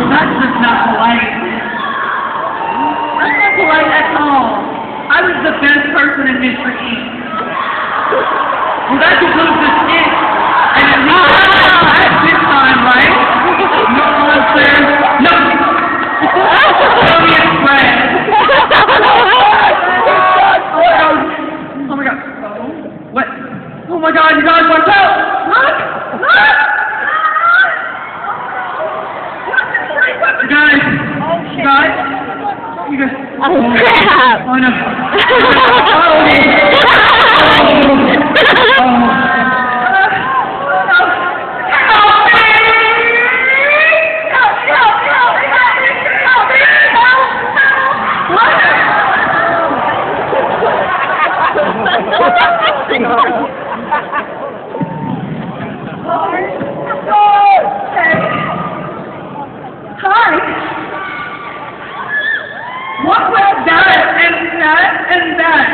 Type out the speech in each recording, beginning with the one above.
that's just not polite. That's not polite at all. I was the best person in Mr. E. Well, that concludes the skit. And at least that's this time, right? No monsters. No. Tony and Fred. Oh my god. What? Oh my god, you guys, watch out! Look! Look! You guys! You guys! You guys! Oh, crap! Oh no! Hi! What was that and that and that?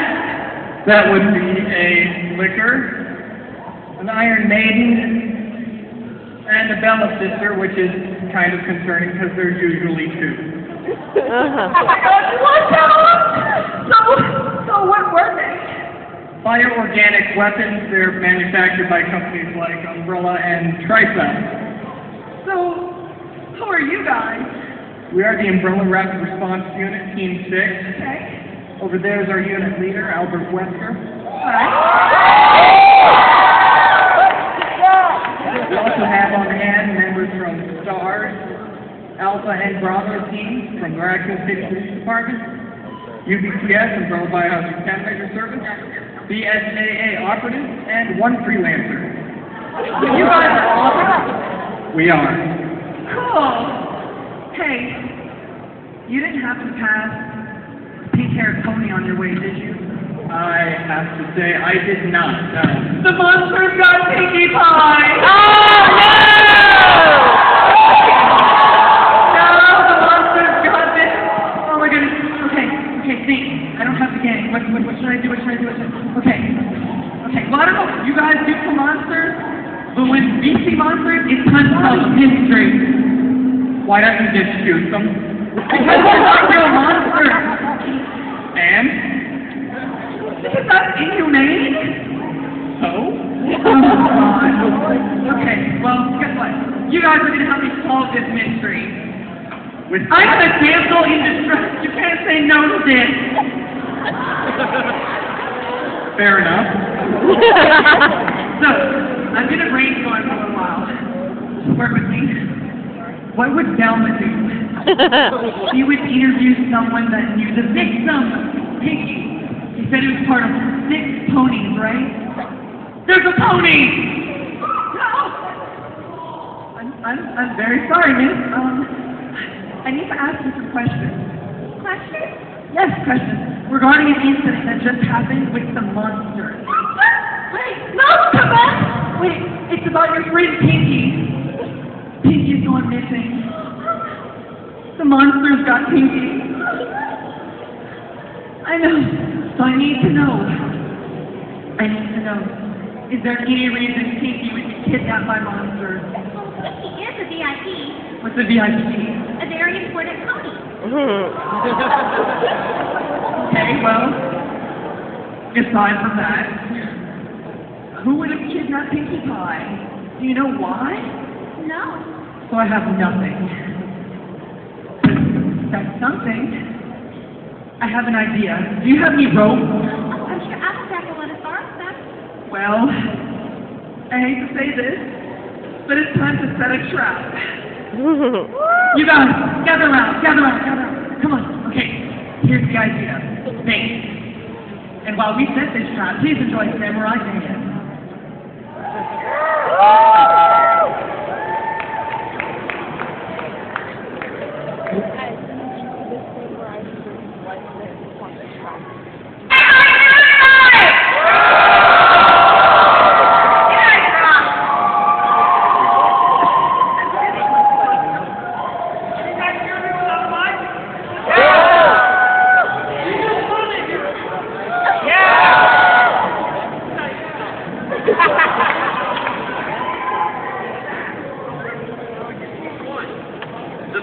That would be a liquor, an Iron Maiden, and a Bella sister, which is kind of concerning because there's usually two. Uh-huh. Oh my God, you want that? So what were they? Bioorganic weapons, they're manufactured by companies like Umbrella and Tricep. So, who are you guys? We are the Umbrella Rapid Response Unit, Team 6. Okay. Over there is our unit leader, Albert Webster. Alright. We also have on hand members from STARS, Alpha and Bravo teams from the Raccoon City Police Department, UBTS, Umbrella Biohazard Countermeasure Service, BSAA operatives, and one freelancer. You guys are awesome. We are. Cool. Hey, you didn't have to pass pink-haired pony on your way, did you? I have to say, I did not, no. The monster's got Pinkie Pie! Oh, No, the monster's got this! Oh my goodness. Okay, think. I don't have the game. What should I do? Okay, well, I don't know. You guys do some monsters, but when we see monsters, it's time to tell history. Why don't you just shoot them? Because they're not real monsters. And? Because that's inhumane. So? Oh, God. Okay, well, guess what? You guys are going to help me solve this mystery. I'm a damsel in distress. You can't say no to this. Fair enough. So, I'm going to brainstorm for a little while. Work with me. What would Velma do? She would interview someone that knew the victim, Pinkie. He said it was part of 6 ponies, right? There's a pony! No! I'm very sorry, miss. I need to ask you some questions. Questions? Yes, questions. Regarding an incident that just happened with the monster. Wait, no, come back! Wait, it's about your friend Pinkie. Pinkie's gone missing. The monster's got Pinkie. I know, so I need to know. Is there any reason Pinkie would be kidnapped by monsters? Pinkie is a VIP, What's a VIP? a very important pony. Okay, well, aside from that, who would have kidnapped Pinkie Pie? Do you know why? No. So I have nothing. That's something. I have an idea. Do you have any rope? I'm sure Applejack will let us borrow some. Well, I hate to say this, but it's time to set a trap. You guys, gather around. Come on. Okay, here's the idea. Bait. And while we set this trap, please enjoy Samurai Dance.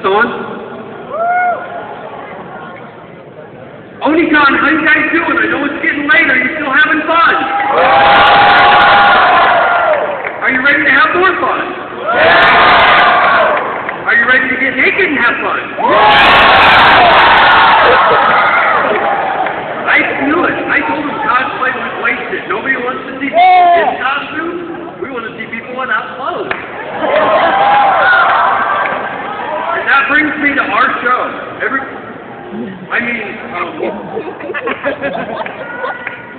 The on? Onicon, how you guys doing? I know it's getting late. Are you still having fun? Are you ready to have more fun? Are you ready to get naked and have fun? I knew it. I told them cosplay was wasted. Nobody wants to see people in costumes. We want to see people without clothes. And that brings me to our show.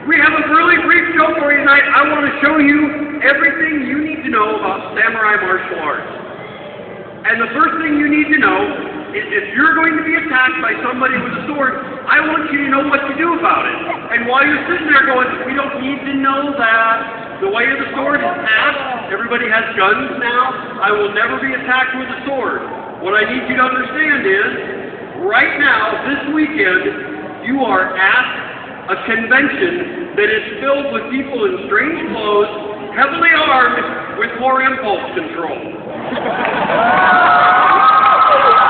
We have a really brief show for you tonight. I want to show you everything you need to know about samurai martial arts. And the first thing you need to know is if you're going to be attacked by somebody with a sword, I want you to know what to do about it. And while you're sitting there going, we don't need to know that. The way of the sword is past. Everybody has guns now. I will never be attacked with a sword. What I need you to understand is, right now, this weekend, you are at a convention that is filled with people in strange clothes, heavily armed, with more impulse control.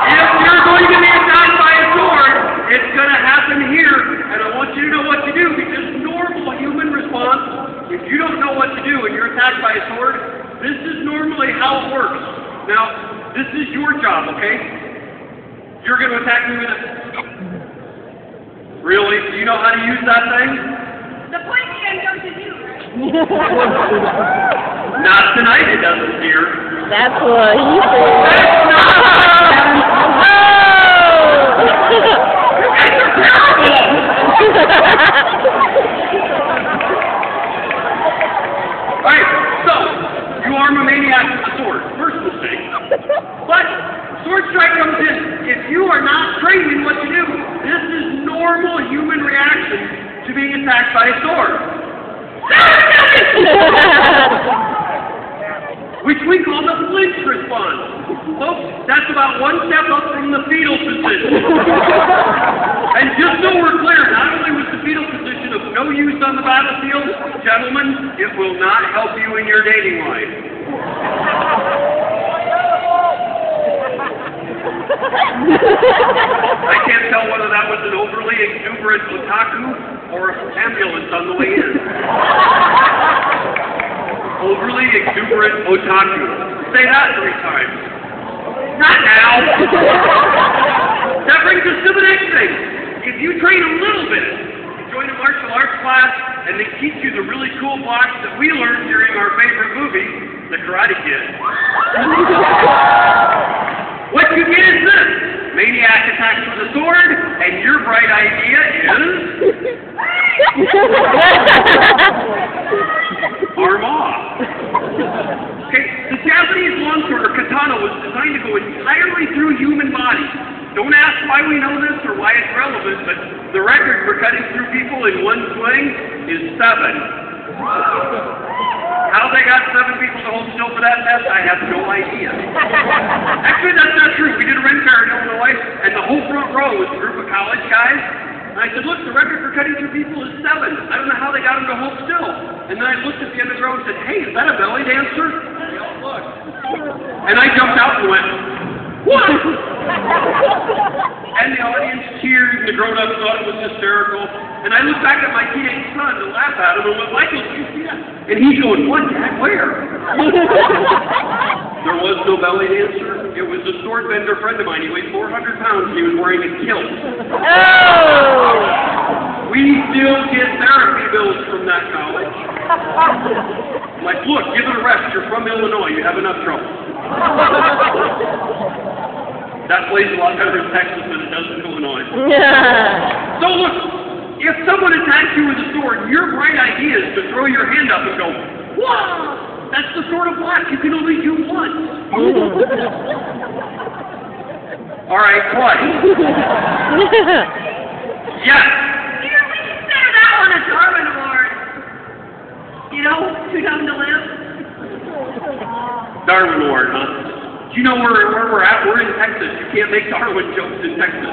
If you're going to be attacked by a sword, it's going to happen here, and I want you to know what to do, because normal human response, if you don't know what to do and you're attacked by a sword, this is normally how it works. Now, this is your job, okay? You're going to attack me with it. Really? Do you know how to use that thing? The pointy end goes to you, right? Not tonight, it doesn't, dear. That's what he said. That's not Oh! You guys are terrible! Alright, so, you arm a maniac with a sword. First mistake. But, sword strike comes in. If you are not trained in what to do, this is normal human reaction to being attacked by a sword. Which we call the flinch response. Folks, that's about one step up from the fetal position. And just so we're clear, not only was the fetal position of no use on the battlefield, gentlemen, it will not help you in your dating life. I can't tell whether that was an overly exuberant otaku or an ambulance on the way in. Overly exuberant otaku. Say that 3 times. Not now. That brings us to the next thing. If you train a little bit, join a martial arts class, and they teach you the really cool blocks that we learned during our favorite movie, The Karate Kid. What you get is this. Maniac attacks with a sword, and your bright idea is... arm off. Okay, the Japanese longsword, or katana, was designed to go entirely through human bodies. Don't ask why we know this or why it's relevant, but the record for cutting through people in one swing is 7. How they got 7 people to hold still for that test, I have no idea. Actually, that's not true. We did a ring fair in Illinois, and the whole front row was a group of college guys. And I said, look, the record for cutting through people is 7. I don't know how they got them to hold still. And then I looked at the end of the row and said, hey, is that a belly dancer? And they all looked. And I jumped out and went, what? And the audience cheered, and the grown-ups thought it was hysterical. And I looked back at my teenage son to laugh at him and went, Michael, did you see that? And he's going, what, Dad, where? There was no belly dancer. It was a sword bender friend of mine. He weighed 400 pounds, and he was wearing a kilt. Oh! We still get therapy bills from that college. I'm like, look, give it a rest. You're from Illinois. You have enough trouble. That plays a lot better in Texas than it does in Illinois. So look, if someone attacks you with a sword, your bright idea is to throw your hand up and go, wow, that's the sort of block you can only do once. All right, twice. Yes. Here, we consider that one a Darwin Award. You know, too dumb to live. Darwin Award, huh? Do you know where we're at? We're in Texas. You can't make Darwin jokes in Texas.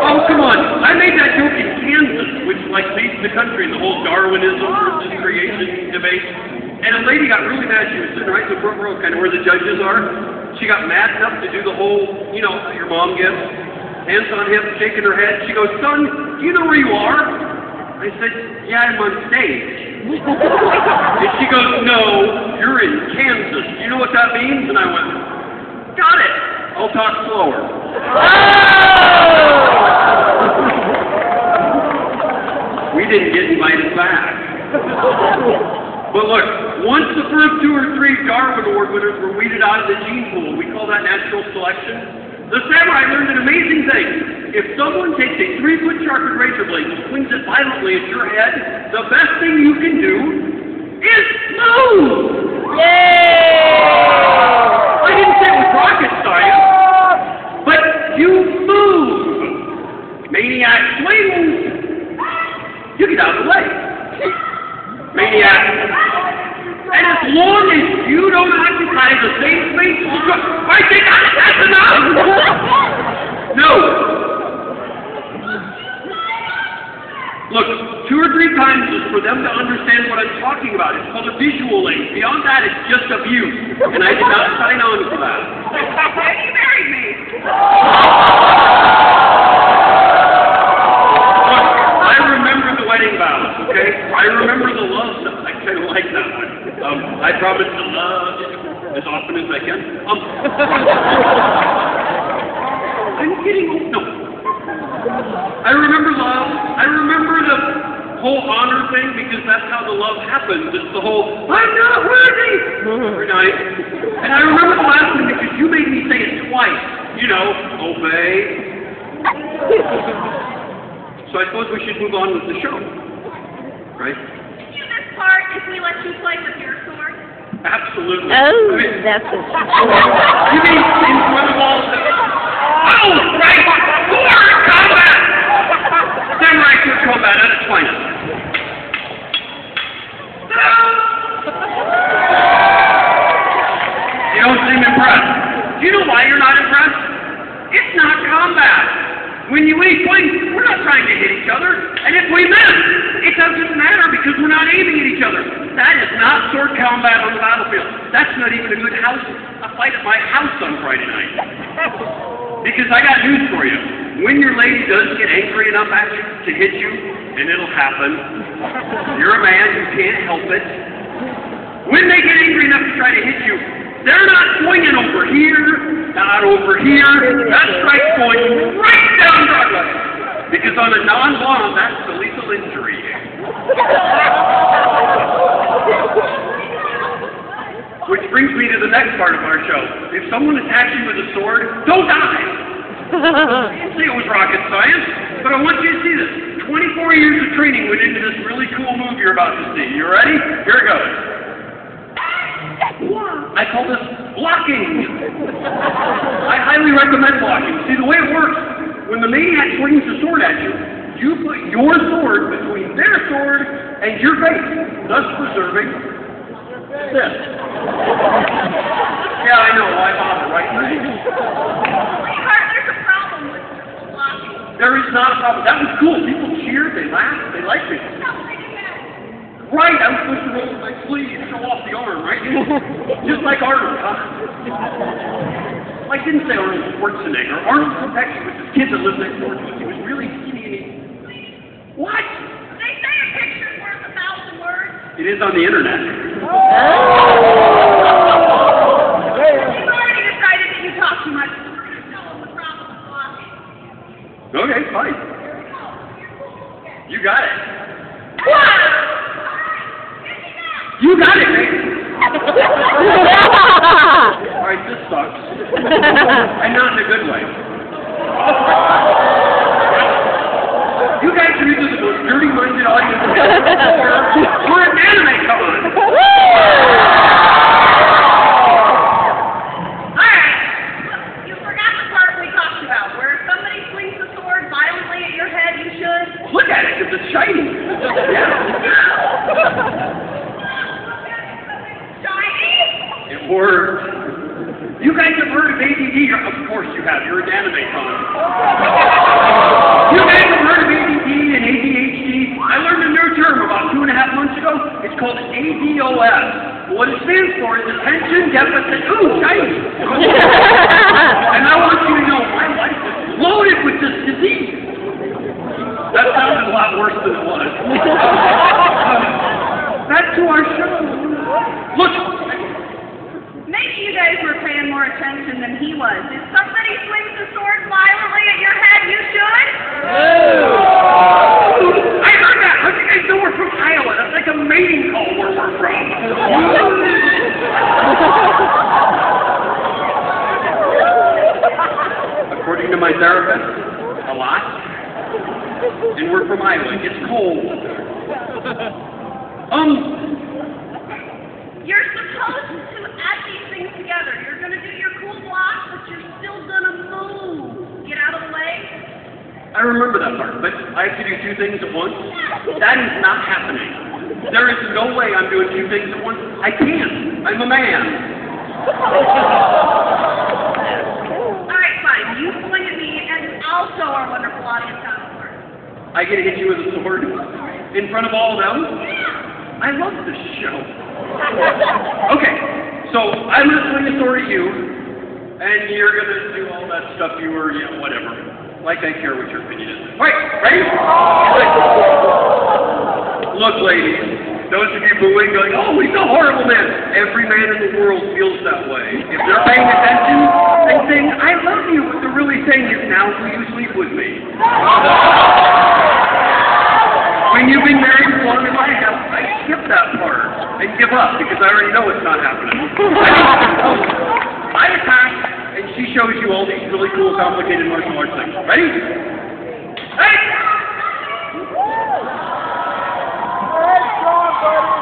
Oh, come on. I made that joke in Kansas, which like leads the country in the whole Darwinism versus creation debate. And a lady got really mad. She was sitting right in the front row, kind of where the judges are. She got mad enough to do the whole, you know, your mom gives. Hands on hip, shaking her head. She goes, son, do you know where you are? I said, yeah, I'm on stage. And she goes, no, you're in Kansas. Do you know what that means? And I went, got it. I'll talk slower. We didn't get invited back. But look, once the first 2 or 3 Darwin Award winners were weeded out of the gene pool, we call that natural selection, the samurai learned an amazing thing. If someone takes a 3-foot sharpened razor blade and swings it violently at your head, the best thing you can do is move! Yay! I didn't say it was rocket science, but you move! Maniac swings! You get out of the way. Maniac. And as long as you don't occupy the same space, I think that's enough! No! Look, 2 or 3 times is for them to understand what I'm talking about. It's called a visual aid. Beyond that, it's just abuse. And I did not sign on for that. Have you married me? Look, I remember the wedding vows, okay? I remember the love stuff. I kind of like that one. I promise to love as often as I can. I'm getting old. No. I remember love. I remember the whole honor thing because that's how the love happens. It's the whole, I'm not worthy! Every night. And I remember the last one because you made me say it twice. You know, obey. So I suppose we should move on with the show. Right? Did you this part if we let you play with your sword? Absolutely. Oh, I mean, that's a... you mean in front of all the... Oh, right! Sword combat! Samurai sword combat at its finest. You don't seem impressed. Do you know why you're not impressed? It's not combat. When you swing, we're not trying to hit each other. And if we miss, it doesn't matter because we're not aiming at each other. That is not sword combat on the battlefield. That's not even a good a fight at my house on Friday night. Because I got news for you. When your lady does get angry enough at you to hit you, and it'll happen, you're a man who can't help it. When they get angry enough to try to hit you, they're not swinging over here, not over here. That strike's going right down Broadway. Because on a non-bomb, that's the lethal injury. Which brings me to the next part of our show. If someone attacks you with a sword, don't die! I didn't say it was rocket science, but I want you to see this. 24 years of training went into this really cool move you're about to see. You ready? Here it goes. I call this blocking. I highly recommend blocking. See, the way it works, when the maniac swings the sword at you, you put your sword between their sword and your face, thus preserving this. Yeah, I know. Why bother, right? Sweetheart, there's a problem with blocking. There is not a problem. That was cool. People cheered. They laughed. They liked me. Right, I was supposed to roll my sleeve, show off the arm, right? Just like Arnold, huh? I didn't say Arnold Schwarzenegger. Arnold Schwarzenegger was this kid that lived next door to us. He was really skinny and he... What? They say a picture's worth 1,000 words. It is on the internet. You've already decided that you talk too much, so we're going to tell them the problem with blocking. Okay, fine. You got it. You got it, man. Alright, this sucks. And not in a good way. You guys are either the most dirty-minded audience I've ever before, or an anime con. Alright, you forgot the part we talked about, where if somebody swings the sword violently at your head, you should... Look at it, it's shiny. Yeah. It worked. You guys have heard of ADD? Of course you have. You're an anime con. You guys have heard of ADD and ADHD? I learned a new term about 2.5 months ago. It's called ADOS. What it stands for is attention deficit. Ooh, shiny. And I want you to know my life is loaded with this disease. That sounded a lot worse than it was. Back to our show. Look. Maybe you guys were paying more attention than he was. If somebody swings a sword violently at your head, you should? I heard that. How do you guys know we're from Iowa? That's like a mating call where we're from. According to my therapist, a lot. And we're from Iowa. It's cold. You're supposed to add these things together. You're going to do your cool block, but you're still going to move. Get out of the way. I remember that part, but I have to do two things at once. That is not happening. There is no way I'm doing two things at once. I can't. I'm a man. All right, fine. You swing at me, and I'll show our wonderful audience how it works. I get to hit you with a sword in front of all of them? Yeah. I love this show. Okay, so I'm going to swing a sword at you, and you're going to do all that stuff you were, whatever. Like I care what your opinion is. All right, ready? Look, ladies, those of you booing, going, oh, he's a horrible man. Every man in the world feels that way. If they're paying attention and saying, I love you, what they're really saying is, now will you sleep with me? When you've been married as long as I have, I skip that part and give up because I already know it's not happening. I attack, and she shows you all these really cool, complicated martial arts things. Ready? Hey!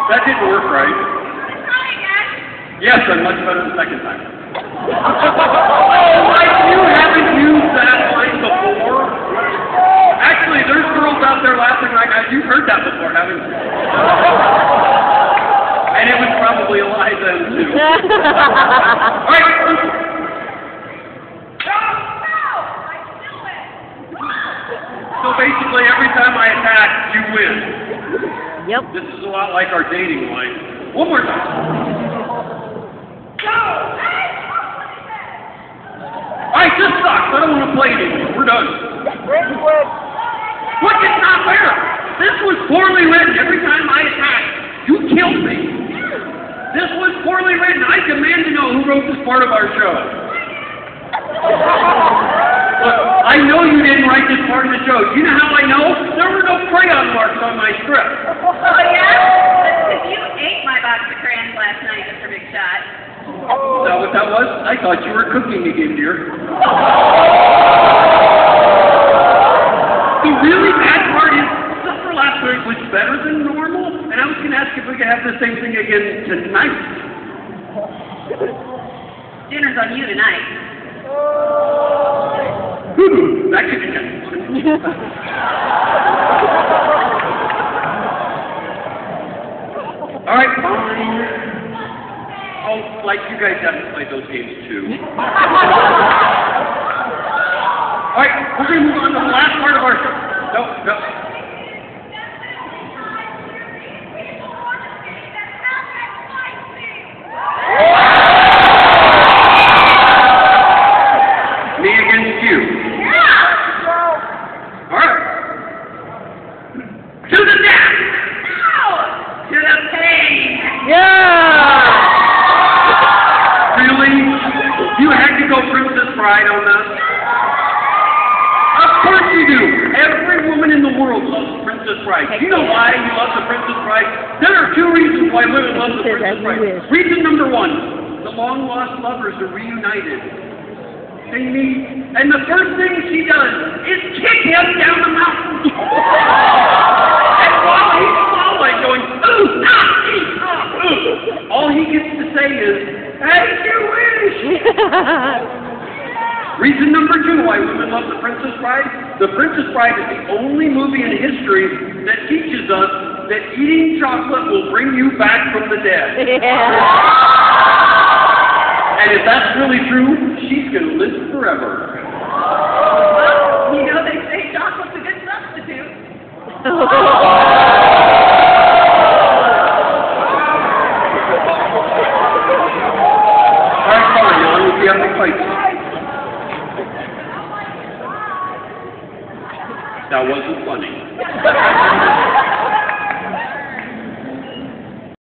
That didn't work right. Yes, I'm much better the second time. Like you haven't used that line before? Actually, there's girls out there laughing like, you've heard that before, haven't you? And it was probably a lie then, too. All right. So basically, every time I attack, you win. Yep. This is a lot like our dating life. One more time. Alright, this sucks. I don't want to play anymore. We're done. Look, it's not fair. This was poorly written. Every time I attacked, you killed me. This was poorly written. I demand to know who wrote this part of our show. Look, I know you didn't write this part of the show. You know how I know? There were no crayon marks on my script. Oh, yeah? That's because you ate my box of crayons last night, Mr. Big Shot. Is that what that was? I thought you were cooking again, dear. The really bad part is, supper last week was better than normal, and I was going to ask if we could have the same thing again tonight. Dinner's on you tonight. That could be good. All right, fine. Oh, like you guys haven't played those games too. All right, we're going to move on to the last part of our show. No. Me against you. Yeah! All right. To the death! No! To the pain! Yeah! Really? You had to go Princess Bride on that? Of course you do. Every woman in the world loves Princess Bride. Do you know why you love the Princess Bride? There are two reasons why women love the Princess Bride. Reason number one, the long-lost lovers are reunited. They meet, and the first thing she does is kick him down the mountain. And while he's falling, going, ooh, ah, ooh, all he gets to say is, as you wish. Reason number two why women love The Princess Bride. The Princess Bride is the only movie in history that teaches us that eating chocolate will bring you back from the dead. And if that's really true, she's going to live forever. Well, you know they say chocolate's a good substitute. That wasn't funny.